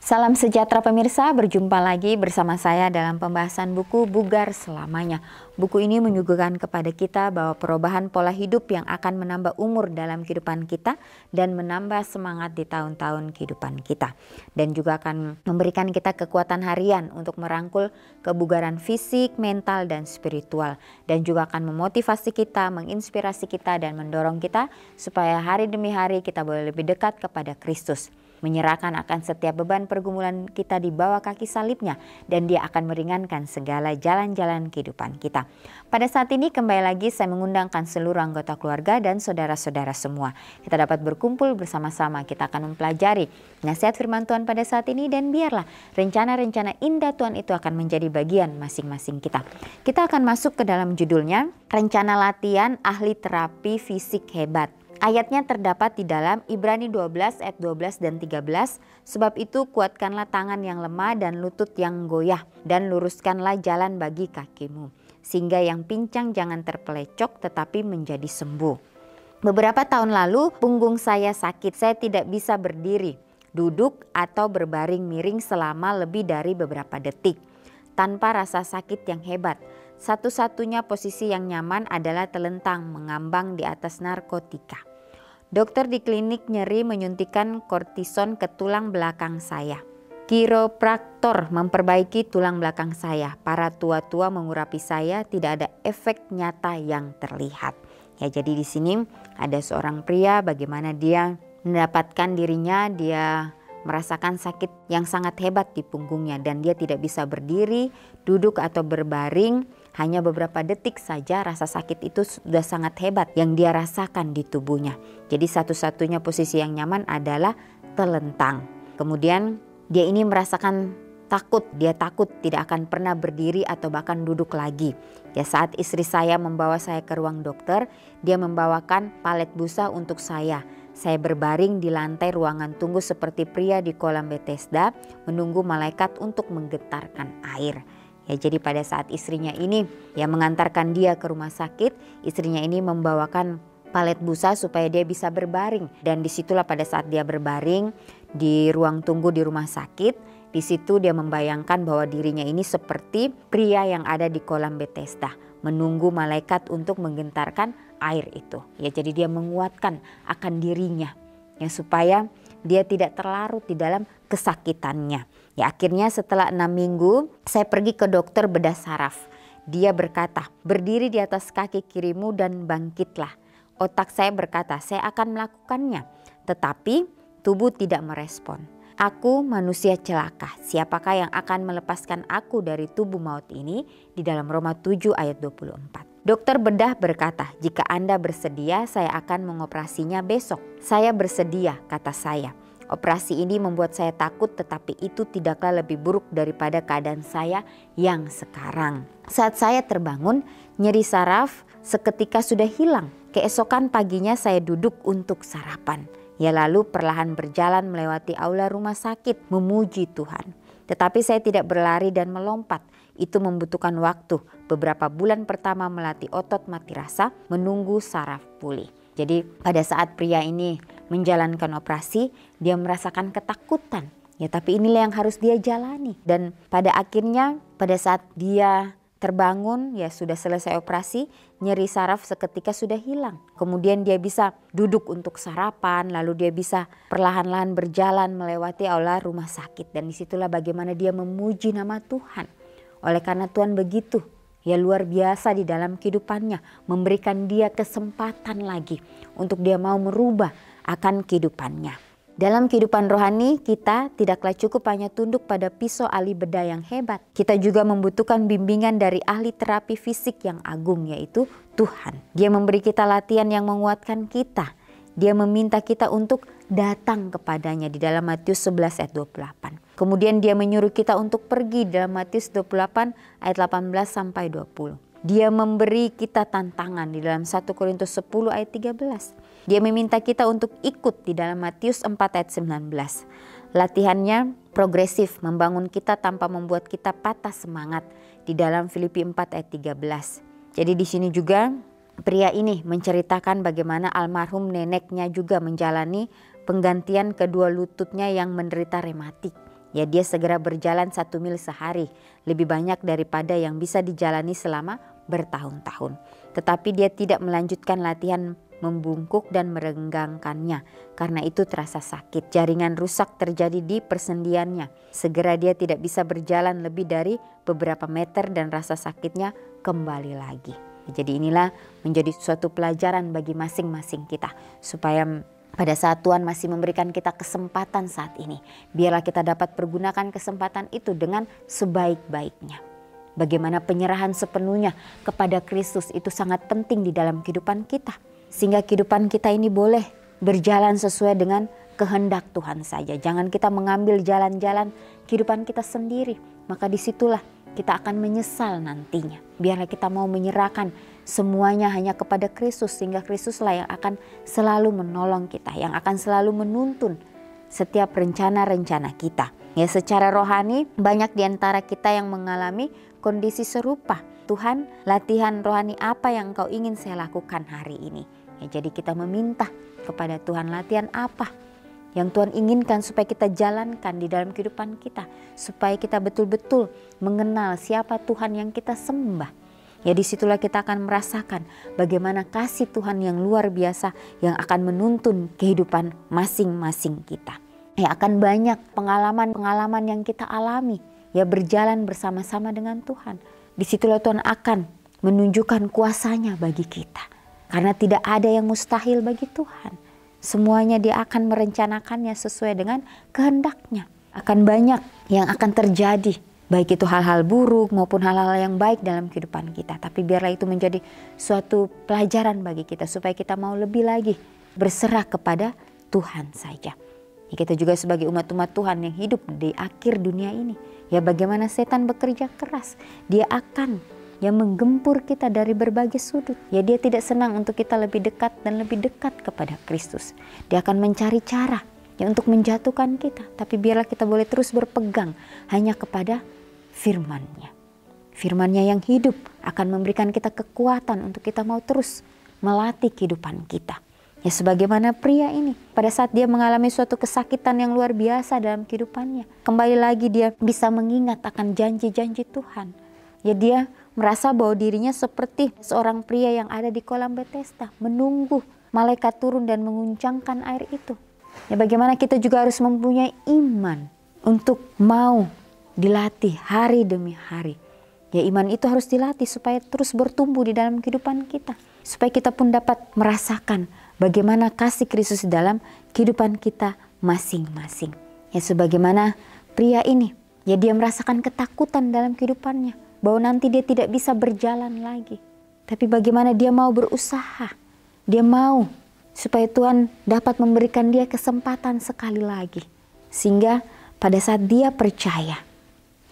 Salam sejahtera pemirsa, berjumpa lagi bersama saya dalam pembahasan buku Bugar Selamanya. Buku ini menyuguhkan kepada kita bahwa perubahan pola hidup yang akan menambah umur dalam kehidupan kita dan menambah semangat di tahun-tahun kehidupan kita. Dan juga akan memberikan kita kekuatan harian untuk merangkul kebugaran fisik, mental, dan spiritual. Dan juga akan memotivasi kita, menginspirasi kita, dan mendorong kita supaya hari demi hari kita boleh lebih dekat kepada Kristus. Menyerahkan akan setiap beban pergumulan kita di bawah kaki salibnya, dan dia akan meringankan segala jalan-jalan kehidupan kita. Pada saat ini kembali lagi saya mengundangkan seluruh anggota keluarga dan saudara-saudara semua. Kita dapat berkumpul bersama-sama, kita akan mempelajari nasihat firman Tuhan pada saat ini, dan biarlah rencana-rencana indah Tuhan itu akan menjadi bagian masing-masing kita. Kita akan masuk ke dalam judulnya, Rencana Latihan Ahli Terapi Fisik Hebat. Ayatnya terdapat di dalam Ibrani 12 ayat 12 dan 13. Sebab itu kuatkanlah tangan yang lemah dan lutut yang goyah, dan luruskanlah jalan bagi kakimu, sehingga yang pincang jangan terpelecok tetapi menjadi sembuh. Beberapa tahun lalu punggung saya sakit, saya tidak bisa berdiri, duduk atau berbaring miring selama lebih dari beberapa detik tanpa rasa sakit yang hebat. Satu-satunya posisi yang nyaman adalah telentang mengambang di atas narkotika. Dokter di klinik nyeri menyuntikkan kortison ke tulang belakang saya. Kiropraktor memperbaiki tulang belakang saya. Para tua-tua mengurapi saya, tidak ada efek nyata yang terlihat. Ya, jadi di sini ada seorang pria bagaimana dia mendapatkan dirinya, dia merasakan sakit yang sangat hebat di punggungnya dan dia tidak bisa berdiri, duduk atau berbaring. Hanya beberapa detik saja rasa sakit itu sudah sangat hebat yang dia rasakan di tubuhnya. Jadi satu-satunya posisi yang nyaman adalah telentang. Kemudian dia ini merasakan takut, dia takut tidak akan pernah berdiri atau bahkan duduk lagi. Ya, saat istri saya membawa saya ke ruang dokter, dia membawakan palet busa untuk saya. Saya berbaring di lantai ruangan tunggu seperti pria di kolam Bethesda, menunggu malaikat untuk menggetarkan air. Ya, jadi pada saat istrinya ini yang mengantarkan dia ke rumah sakit, istrinya ini membawakan palet busa supaya dia bisa berbaring. Dan disitulah pada saat dia berbaring di ruang tunggu di rumah sakit, di situ dia membayangkan bahwa dirinya ini seperti pria yang ada di kolam Bethesda, menunggu malaikat untuk menggentarkan air itu. Ya, jadi dia menguatkan akan dirinya ya, supaya dia tidak terlarut di dalam kesakitannya. Ya, akhirnya setelah 6 minggu saya pergi ke dokter bedah saraf. Dia berkata, berdiri di atas kaki kirimu dan bangkitlah. Otak saya berkata, saya akan melakukannya. Tetapi tubuh tidak merespon. Aku manusia celaka, siapakah yang akan melepaskan aku dari tubuh maut ini? Di dalam Roma 7 ayat 24. Dokter bedah berkata, jika Anda bersedia saya akan mengoperasinya besok. Saya bersedia, kata saya. Operasi ini membuat saya takut, tetapi itu tidaklah lebih buruk daripada keadaan saya yang sekarang. Saat saya terbangun, nyeri saraf seketika sudah hilang. Keesokan paginya saya duduk untuk sarapan. Ya, lalu perlahan berjalan melewati aula rumah sakit memuji Tuhan. Tetapi saya tidak berlari dan melompat. Itu membutuhkan waktu. Beberapa bulan pertama melatih otot mati rasa, menunggu saraf pulih. Jadi pada saat pria ini menjalankan operasi, dia merasakan ketakutan. Ya, tapi inilah yang harus dia jalani. Dan pada akhirnya pada saat dia terbangun, ya sudah selesai operasi, nyeri saraf seketika sudah hilang. Kemudian dia bisa duduk untuk sarapan, lalu dia bisa perlahan-lahan berjalan melewati aula rumah sakit. Dan disitulah bagaimana dia memuji nama Tuhan. Oleh karena Tuhan begitu ya luar biasa di dalam kehidupannya, memberikan dia kesempatan lagi untuk dia mau merubah akan kehidupannya. Dalam kehidupan rohani kita tidaklah cukup hanya tunduk pada pisau ahli bedah yang hebat. Kita juga membutuhkan bimbingan dari ahli terapi fisik yang agung, yaitu Tuhan. Dia memberi kita latihan yang menguatkan kita. Dia meminta kita untuk datang kepadanya di dalam Matius 11 ayat 28. Kemudian dia menyuruh kita untuk pergi dalam Matius 28 ayat 18 sampai 20. Dia memberi kita tantangan di dalam 1 Korintus 10 ayat 13. Dia meminta kita untuk ikut di dalam Matius 4 ayat 19. Latihannya progresif, membangun kita tanpa membuat kita patah semangat di dalam Filipi 4 ayat 13. Jadi di sini juga pria ini menceritakan bagaimana almarhum neneknya juga menjalani penggantian kedua lututnya yang menderita rematik. Ya, dia segera berjalan 1 mil sehari, lebih banyak daripada yang bisa dijalani selama bertahun-tahun. Tetapi dia tidak melanjutkan latihan membungkuk dan merenggangkannya, karena itu terasa sakit. Jaringan rusak terjadi di persendiannya. Segera dia tidak bisa berjalan lebih dari beberapa meter dan rasa sakitnya kembali lagi. Jadi inilah menjadi suatu pelajaran bagi masing-masing kita, supaya pada saat Tuhan masih memberikan kita kesempatan saat ini, biarlah kita dapat pergunakan kesempatan itu dengan sebaik-baiknya. Bagaimana penyerahan sepenuhnya kepada Kristus itu sangat penting di dalam kehidupan kita. Sehingga kehidupan kita ini boleh berjalan sesuai dengan kehendak Tuhan saja. Jangan kita mengambil jalan-jalan kehidupan kita sendiri. Maka disitulah kita akan menyesal nantinya. Biarlah kita mau menyerahkan semuanya hanya kepada Kristus, sehingga Kristuslah yang akan selalu menolong kita, yang akan selalu menuntun setiap rencana-rencana kita. Ya, secara rohani banyak di antara kita yang mengalami kondisi serupa. Tuhan, latihan rohani apa yang Engkau ingin saya lakukan hari ini? Ya, jadi kita meminta kepada Tuhan, latihan apa yang Tuhan inginkan supaya kita jalankan di dalam kehidupan kita, supaya kita betul-betul mengenal siapa Tuhan yang kita sembah. Ya, disitulah kita akan merasakan bagaimana kasih Tuhan yang luar biasa yang akan menuntun kehidupan masing-masing kita. Ya, akan banyak pengalaman-pengalaman yang kita alami, ya, berjalan bersama-sama dengan Tuhan. Disitulah Tuhan akan menunjukkan kuasanya bagi kita. Karena tidak ada yang mustahil bagi Tuhan. Semuanya Dia akan merencanakannya sesuai dengan kehendaknya. Akan banyak yang akan terjadi, baik itu hal-hal buruk maupun hal-hal yang baik dalam kehidupan kita. Tapi biarlah itu menjadi suatu pelajaran bagi kita, supaya kita mau lebih lagi berserah kepada Tuhan saja. Ya, kita juga sebagai umat-umat Tuhan yang hidup di akhir dunia ini, ya, bagaimana setan bekerja keras. Dia akan menggempur kita dari berbagai sudut. Ya, dia tidak senang untuk kita lebih dekat dan lebih dekat kepada Kristus. Dia akan mencari cara untuk menjatuhkan kita. Tapi biarlah kita boleh terus berpegang hanya kepada firman-Nya. Firman-Nya yang hidup akan memberikan kita kekuatan untuk kita mau terus melatih kehidupan kita. Ya, sebagaimana pria ini, pada saat dia mengalami suatu kesakitan yang luar biasa dalam kehidupannya, kembali lagi dia bisa mengingat akan janji-janji Tuhan. Ya, dia merasa bahwa dirinya seperti seorang pria yang ada di kolam Bethesda, menunggu malaikat turun dan menguncangkan air itu. Ya, bagaimana kita juga harus mempunyai iman untuk mau dilatih hari demi hari. Ya, iman itu harus dilatih supaya terus bertumbuh di dalam kehidupan kita. Supaya kita pun dapat merasakan bagaimana kasih Kristus dalam kehidupan kita masing-masing. Ya, sebagaimana pria ini, ya, dia merasakan ketakutan dalam kehidupannya, bahwa nanti dia tidak bisa berjalan lagi. Tapi bagaimana dia mau berusaha, dia mau supaya Tuhan dapat memberikan dia kesempatan sekali lagi. Sehingga pada saat dia percaya,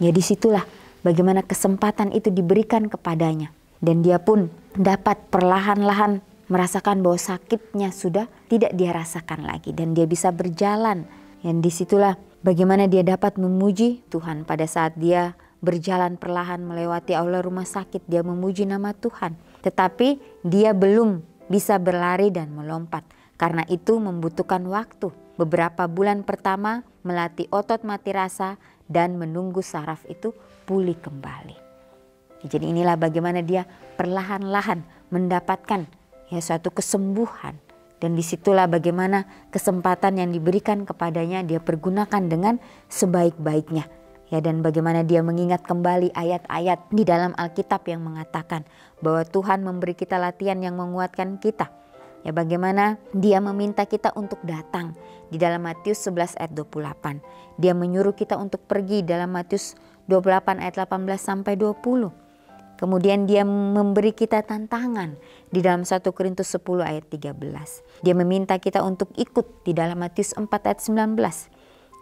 ya, disitulah bagaimana kesempatan itu diberikan kepadanya. Dan dia pun dapat perlahan-lahan merasakan bahwa sakitnya sudah tidak dia rasakan lagi. Dan dia bisa berjalan. Dan disitulah bagaimana dia dapat memuji Tuhan pada saat dia berjalan perlahan melewati aula rumah sakit. Dia memuji nama Tuhan. Tetapi dia belum bisa berlari dan melompat. Karena itu membutuhkan waktu. Beberapa bulan pertama melatih otot mati rasa dan menunggu saraf itu pulih kembali. Jadi inilah bagaimana dia perlahan-lahan mendapatkan suatu kesembuhan. Dan disitulah bagaimana kesempatan yang diberikan kepadanya dia pergunakan dengan sebaik-baiknya. Ya, dan bagaimana dia mengingat kembali ayat-ayat di dalam Alkitab yang mengatakan bahwa Tuhan memberi kita latihan yang menguatkan kita. Ya, bagaimana dia meminta kita untuk datang di dalam Matius 11 ayat 28. Dia menyuruh kita untuk pergi dalam Matius 28 ayat 18 sampai 20. Kemudian dia memberi kita tantangan di dalam 1 Korintus 10 ayat 13. Dia meminta kita untuk ikut di dalam Matius 4 ayat 19.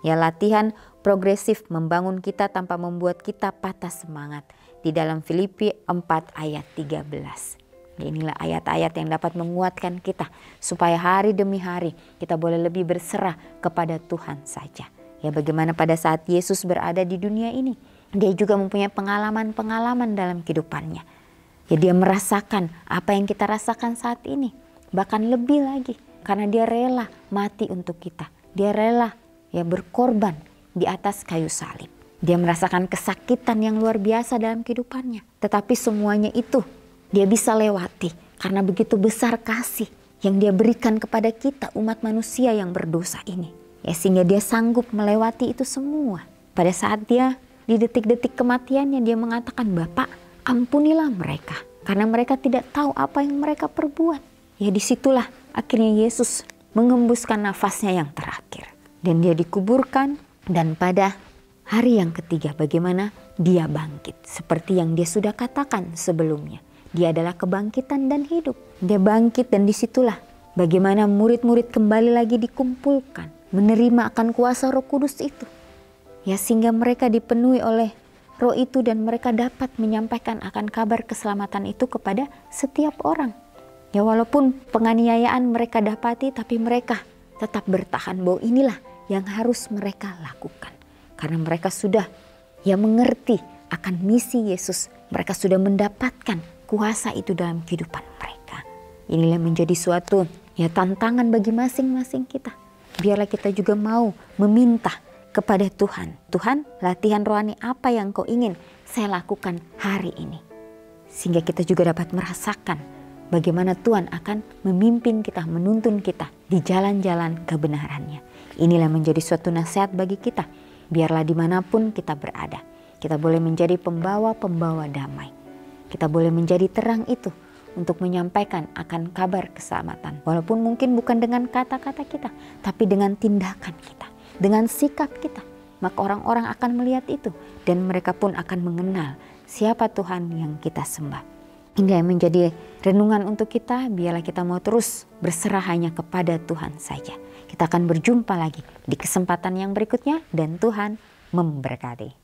Ya, latihan progresif membangun kita tanpa membuat kita patah semangat di dalam Filipi 4 ayat 13. Ya, inilah ayat-ayat yang dapat menguatkan kita supaya hari demi hari kita boleh lebih berserah kepada Tuhan saja. Ya, bagaimana pada saat Yesus berada di dunia ini, dia juga mempunyai pengalaman-pengalaman dalam kehidupannya. Ya, dia merasakan apa yang kita rasakan saat ini. Bahkan lebih lagi. Karena dia rela mati untuk kita. Dia rela berkorban di atas kayu salib. Dia merasakan kesakitan yang luar biasa dalam kehidupannya. Tetapi semuanya itu dia bisa lewati karena begitu besar kasih yang dia berikan kepada kita umat manusia yang berdosa ini. Ya, sehingga dia sanggup melewati itu semua. Pada saat dia di detik-detik kematiannya dia mengatakan, "Bapa, ampunilah mereka karena mereka tidak tahu apa yang mereka perbuat." Ya, disitulah akhirnya Yesus mengembuskan nafasnya yang terakhir. Dan dia dikuburkan, dan pada hari yang ketiga bagaimana dia bangkit. Seperti yang dia sudah katakan sebelumnya. Dia adalah kebangkitan dan hidup. Dia bangkit dan disitulah bagaimana murid-murid kembali lagi dikumpulkan. Menerima akan kuasa Roh Kudus itu. Ya, sehingga mereka dipenuhi oleh Roh itu dan mereka dapat menyampaikan akan kabar keselamatan itu kepada setiap orang. Ya, walaupun penganiayaan mereka dapati, tapi mereka tetap bertahan bahwa inilah yang harus mereka lakukan. Karena mereka sudah mengerti akan misi Yesus. Mereka sudah mendapatkan kuasa itu dalam kehidupan mereka. Inilah menjadi suatu tantangan bagi masing-masing kita. Biarlah kita juga mau meminta kepada Tuhan. Tuhan, latihan rohani apa yang Kau ingin saya lakukan hari ini. Sehingga kita juga dapat merasakan bagaimana Tuhan akan memimpin kita, menuntun kita di jalan-jalan kebenarannya. Inilah menjadi suatu nasihat bagi kita. Biarlah dimanapun kita berada, kita boleh menjadi pembawa-pembawa damai. Kita boleh menjadi terang itu untuk menyampaikan akan kabar keselamatan. Walaupun mungkin bukan dengan kata-kata kita, tapi dengan tindakan kita, dengan sikap kita. Maka orang-orang akan melihat itu dan mereka pun akan mengenal siapa Tuhan yang kita sembah. Ini yang menjadi renungan untuk kita. Biarlah kita mau terus berserah hanya kepada Tuhan saja. Kita akan berjumpa lagi di kesempatan yang berikutnya dan Tuhan memberkati.